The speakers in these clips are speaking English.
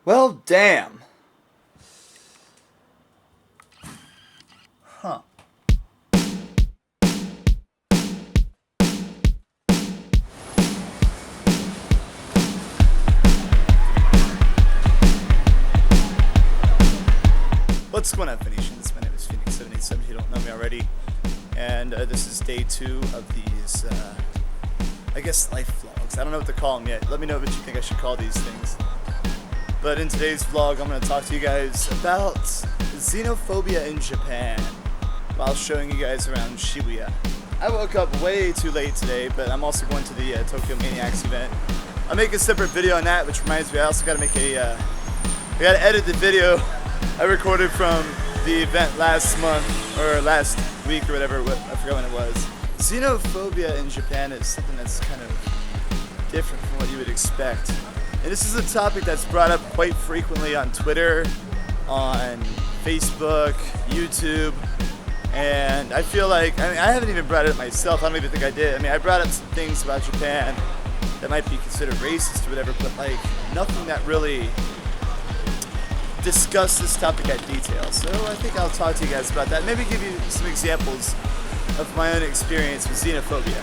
Well, damn. Huh. What's going on, Phoenicians? My name is Phoenyx if you don't know me already. And this is day 2 of these, I guess, life vlogs. I don't know what to call them yet. Let me know what you think I should call these things. But in today's vlog, I'm going to talk to you guys about xenophobia in Japan while showing you guys around Shibuya. I woke up way too late today, but I'm also going to the Tokyo Maniacs event. I'll make a separate video on that, which reminds me I also got to make I got to edit the video I recorded from the event last month, or last week or whatever, I forgot when it was. Xenophobia in Japan is something that's kind of different from what you would expect. And this is a topic that's brought up quite frequently on Twitter, on Facebook, YouTube, and I feel like, I haven't even brought it up myself, I don't even think I did. I brought up some things about Japan that might be considered racist or whatever, but like, nothing that really discussed this topic at detail. So I think I'll talk to you guys about that, maybe give you some examples of my own experience with xenophobia.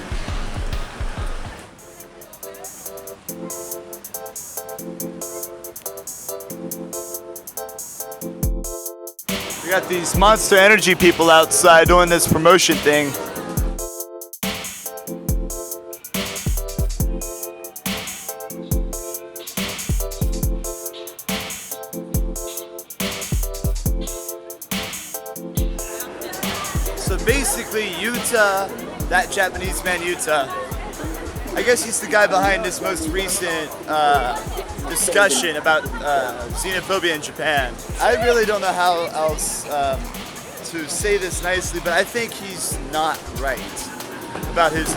We got these Monster Energy people outside doing this promotion thing. So basically Yuta, that Japanese man Yuta, I guess he's the guy behind this most recent discussion about xenophobia in Japan. I really don't know how else to say this nicely, but I think he's not right about his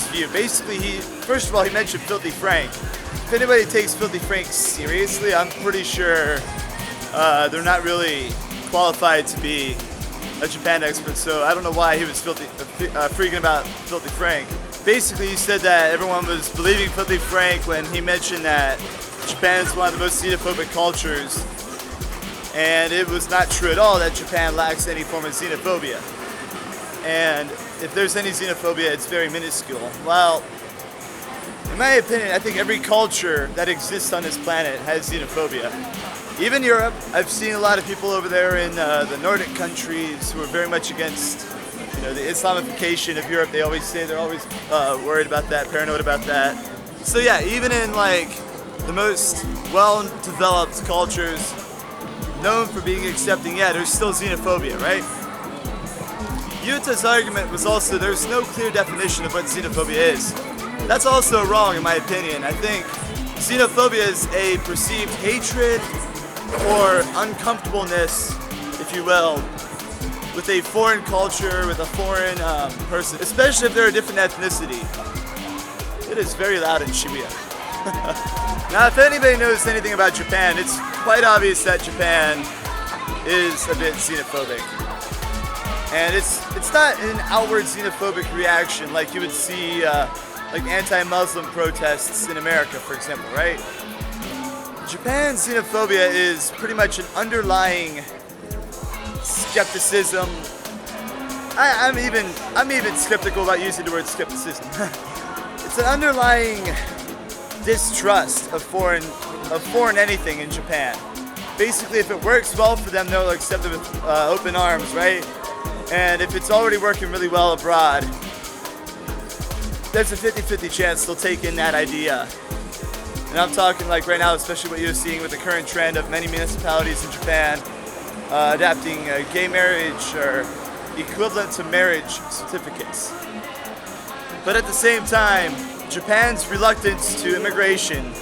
view. Basically, first of all, he mentioned Filthy Frank. If anybody takes Filthy Frank seriously, I'm pretty sure they're not really qualified to be a Japan expert, so I don't know why he was freaking about Filthy Frank. Basically, he said that everyone was believing Filthy Frank when he mentioned that Japan is one of the most xenophobic cultures, and it was not true at all that Japan lacks any form of xenophobia. And if there's any xenophobia, it's very minuscule. Well, in my opinion, I think every culture that exists on this planet has xenophobia. Even Europe, I've seen a lot of people over there in the Nordic countries who are very much against, the Islamification of Europe. They always say they're always worried about that, paranoid about that. So yeah, even in like the most well-developed cultures known for being accepting, there's still xenophobia, right? Yuta's argument was also there's no clear definition of what xenophobia is. That's also wrong in my opinion. I think xenophobia is a perceived hatred or uncomfortableness, if you will, with a foreign culture, with a foreign person, especially if they're a different ethnicity. It is very loud in Shibuya. Now, if anybody knows anything about Japan, it's quite obvious that Japan is a bit xenophobic. And it's not an outward xenophobic reaction like you would see like anti-Muslim protests in America, for example, right? Japan's xenophobia is pretty much an underlying skepticism. I'm even skeptical about using the word skepticism. It's an underlying distrust of foreign anything in Japan. Basically, if it works well for them, they'll accept it with open arms, right? And if it's already working really well abroad, there's a 50-50 chance they'll take in that idea. And I'm talking like right now, especially what you're seeing with the current trend of many municipalities in Japan adapting gay marriage or equivalent to marriage certificates. But at the same time, Japan's reluctance to immigration,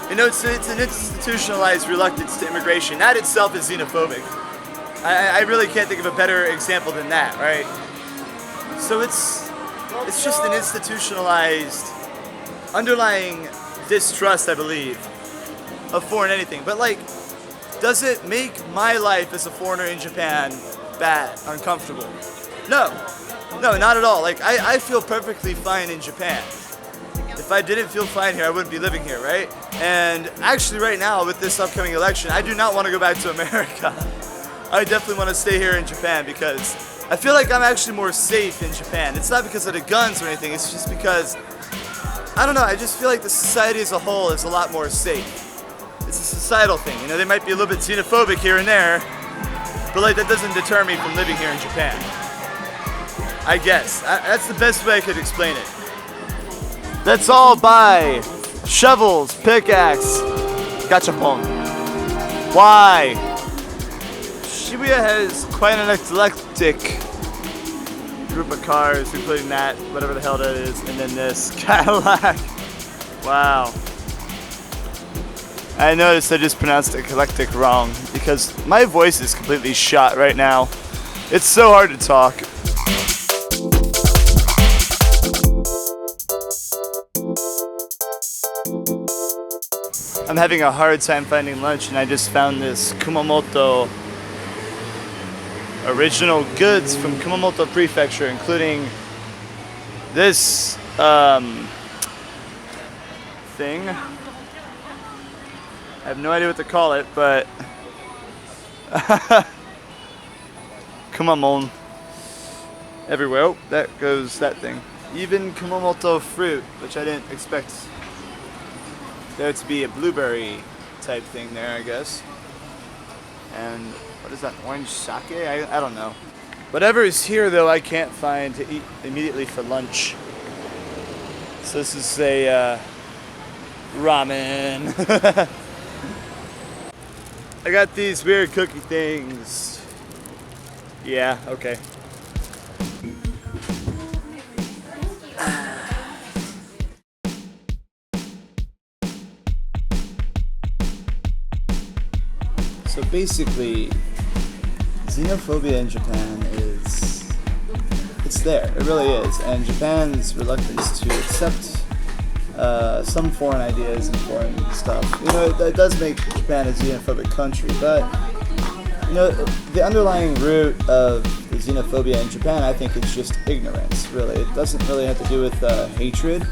it's an institutionalized reluctance to immigration. That itself is xenophobic. I really can't think of a better example than that, right? So it's just an institutionalized, underlying distrust, I believe, of foreign anything. But like, does it make my life as a foreigner in Japan bad, uncomfortable? No, not at all. Like, I feel perfectly fine in Japan. If if I didn't feel fine here, I wouldn't be living here, right? And actually right now with this upcoming election, I do not want to go back to America. I definitely want to stay here in Japan because I feel like I'm actually more safe in Japan. It's not because of the guns or anything, it's just because, I don't know, I just feel like the society as a whole is a lot more safe. It's a societal thing, you know, they might be a little bit xenophobic here and there, but like that doesn't deter me from living here in Japan. I guess. That's the best way I could explain it. Let's all buy shovels, pickaxe, gachapon. Why? Shibuya has quite an eclectic group of cars, including that, whatever the hell that is, and then this Cadillac. Wow. I noticed I just pronounced eclectic wrong because my voice is completely shot right now. It's so hard to talk. I'm having a hard time finding lunch, and I just found this Kumamoto original goods from Kumamoto Prefecture, including this thing. I have no idea what to call it, but Kumamon everywhere. Oh, that goes that thing. Even Kumamoto fruit, which I didn't expect there to be a blueberry type thing there, I guess. And what is that, orange sake? I don't know. Whatever is here though, I can't find to eat immediately for lunch. So this is a ramen. I got these weird cookie things. Yeah, okay. So basically, xenophobia in Japan it's there, it really is, and Japan's reluctance to accept some foreign ideas and foreign stuff, you know, it does make Japan a xenophobic country, but, you know, the underlying root of the xenophobia in Japan, I think it's just ignorance, really. It doesn't really have to do with hatred.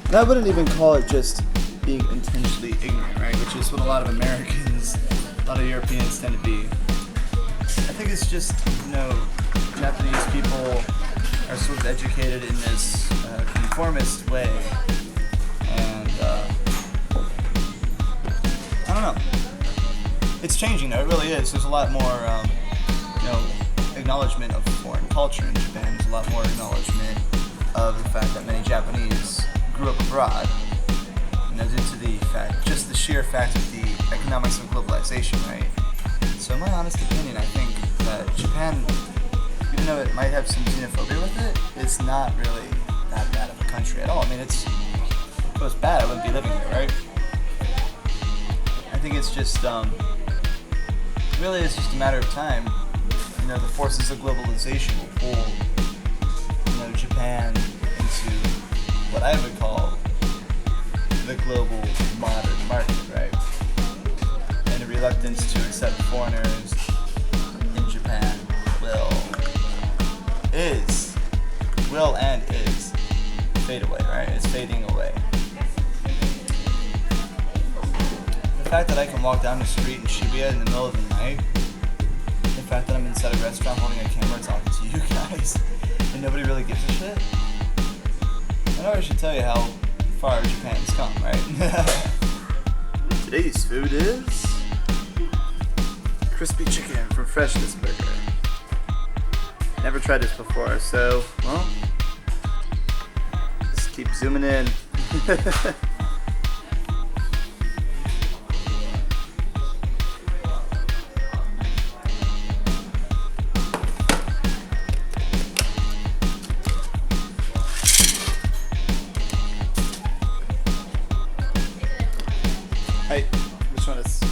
And I wouldn't even call it just being intentionally ignorant, right? Which is what a lot of Americans, a lot of Europeans tend to be. I think it's just, you know, Japanese people are sort of educated in this conformist way, and I don't know. It's changing though, it really is. There's a lot more, you know, acknowledgement of foreign culture in Japan. There's a lot more acknowledgement of the fact that many Japanese grew up abroad. You know, due to the fact, just the sheer fact of the economics of globalization, right? So in my honest opinion, I think that Japan, even though it might have some xenophobia with it, it's not really that bad of a country at all. I mean, if it was bad, I wouldn't be living here, right? I think it's just, really it's just a matter of time. You know, the forces of globalization will pull, you know, Japan into what I would call the global modern market, right? And a reluctance to accept foreigners in Japan will and is fade away, right? It's fading away. The fact that I can walk down the street in Shibuya in the middle of the night, the fact that I'm inside a restaurant holding a camera talking to you guys, and nobody really gives a shit, I know I should tell you how far Japan's come, right? Today's food is crispy chicken from Freshness Burger. Never tried this before, so, well, just keep zooming in. Hey, which one is?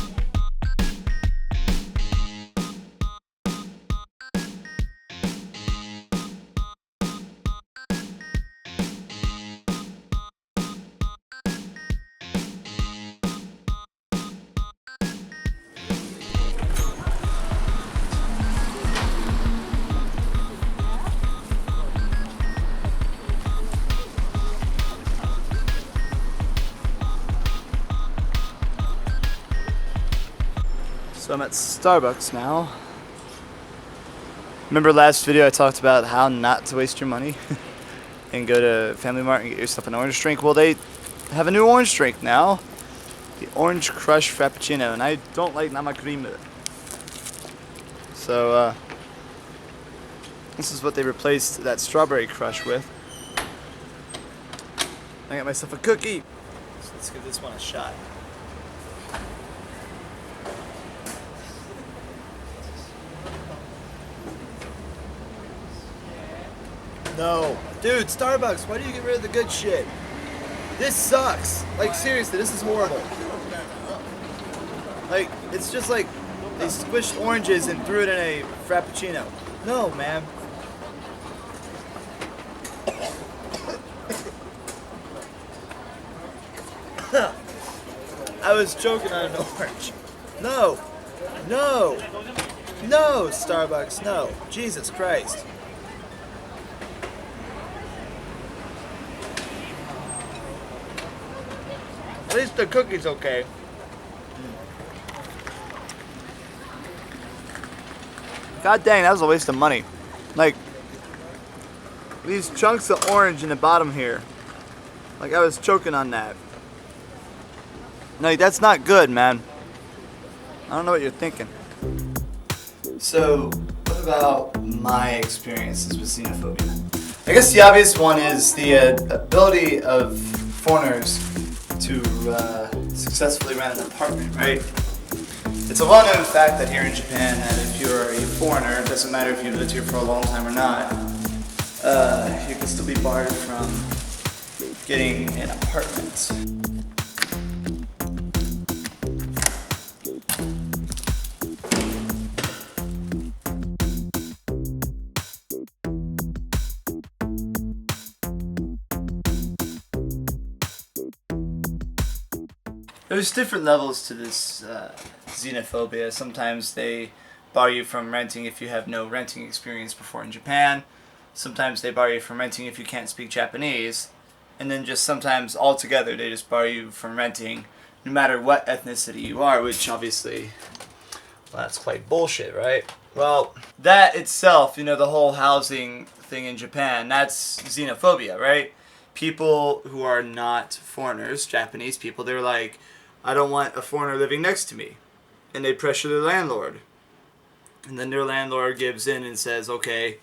So I'm at Starbucks now. Remember last video I talked about how not to waste your money and go to Family Mart and get yourself an orange drink? Well, they have a new orange drink now. The Orange Crush Frappuccino, and I don't like Namacrema. So, this is what they replaced that Strawberry Crush with. I got myself a cookie. So let's give this one a shot. No. Dude, Starbucks, why do you get rid of the good shit? This sucks. Like, seriously, this is horrible. Like, it's just like they squished oranges and threw it in a Frappuccino. No, man. I was choking on an orange. No. No. No, Starbucks, no. Jesus Christ. At least the cookie's okay. God dang, that was a waste of money. Like, these chunks of orange in the bottom here. Like, I was choking on that. Like, that's not good, man. I don't know what you're thinking. So, what about my experiences with xenophobia? I guess the obvious one is the ability of foreigners to successfully rent an apartment, right? It's a well-known fact that here in Japan, that if you're a foreigner, it doesn't matter if you've lived here for a long time or not, you can still be barred from getting an apartment. There's different levels to this xenophobia. Sometimes they bar you from renting if you have no renting experience before in Japan. Sometimes they bar you from renting if you can't speak Japanese. And then just sometimes altogether they just bar you from renting no matter what ethnicity you are, which obviously, well, that's quite bullshit, right? Well, that itself, you know, the whole housing thing in Japan, that's xenophobia, right? People who are not foreigners, Japanese people, they're like, I don't want a foreigner living next to me. And they pressure their landlord. And then their landlord gives in and says, okay,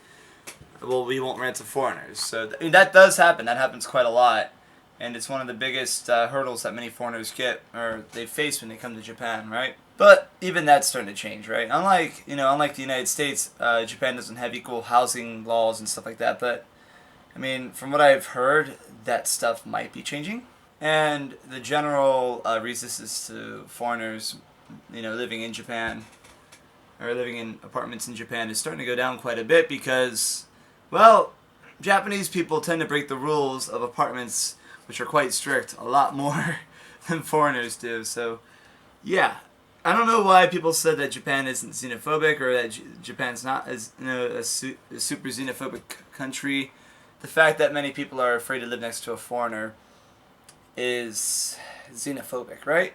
well, we won't rent to foreigners. So that does happen. That happens quite a lot. And it's one of the biggest hurdles that many foreigners get, or they face when they come to Japan, right? But even that's starting to change, right? Unlike the United States, Japan doesn't have equal housing laws and stuff like that. But, I mean, from what I've heard, that stuff might be changing. And the general resistance to foreigners, you know, living in Japan, or living in apartments in Japan, is starting to go down quite a bit because, well, Japanese people tend to break the rules of apartments, which are quite strict, a lot more than foreigners do. So, yeah. I don't know why people said that Japan isn't xenophobic, or that Japan's not as, you know, a super xenophobic country. The fact that many people are afraid to live next to a foreigner is xenophobic, right?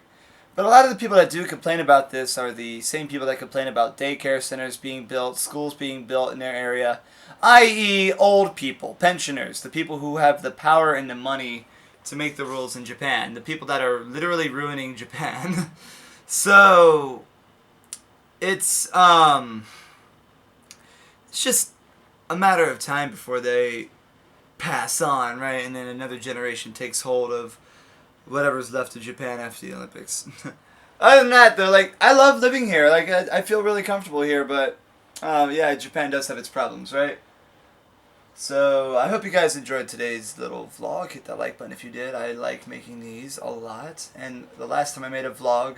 But a lot of the people that do complain about this are the same people that complain about daycare centers being built, schools being built in their area, i.e. old people, pensioners, the people who have the power and the money to make the rules in Japan, the people that are literally ruining Japan. So, it's just a matter of time before they pass on, right? And then another generation takes hold of whatever's left of Japan after the Olympics. Other than that, though, like, I love living here. Like, I feel really comfortable here, but, yeah, Japan does have its problems, right? So, I hope you guys enjoyed today's little vlog. Hit that like button if you did. I like making these a lot. And the last time I made a vlog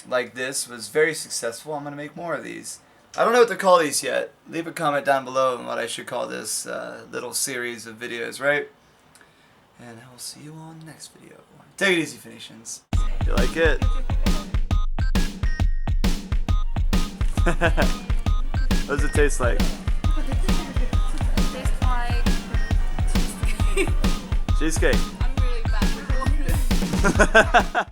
like this was very successful. I'm going to make more of these. I don't know what to call these yet. Leave a comment down below on what I should call this little series of videos, right? And I will see you on the next video. Take it easy, Phoenicians. You like it? What does it taste like? It tastes like cheesecake. Cheesecake. I'm really bad with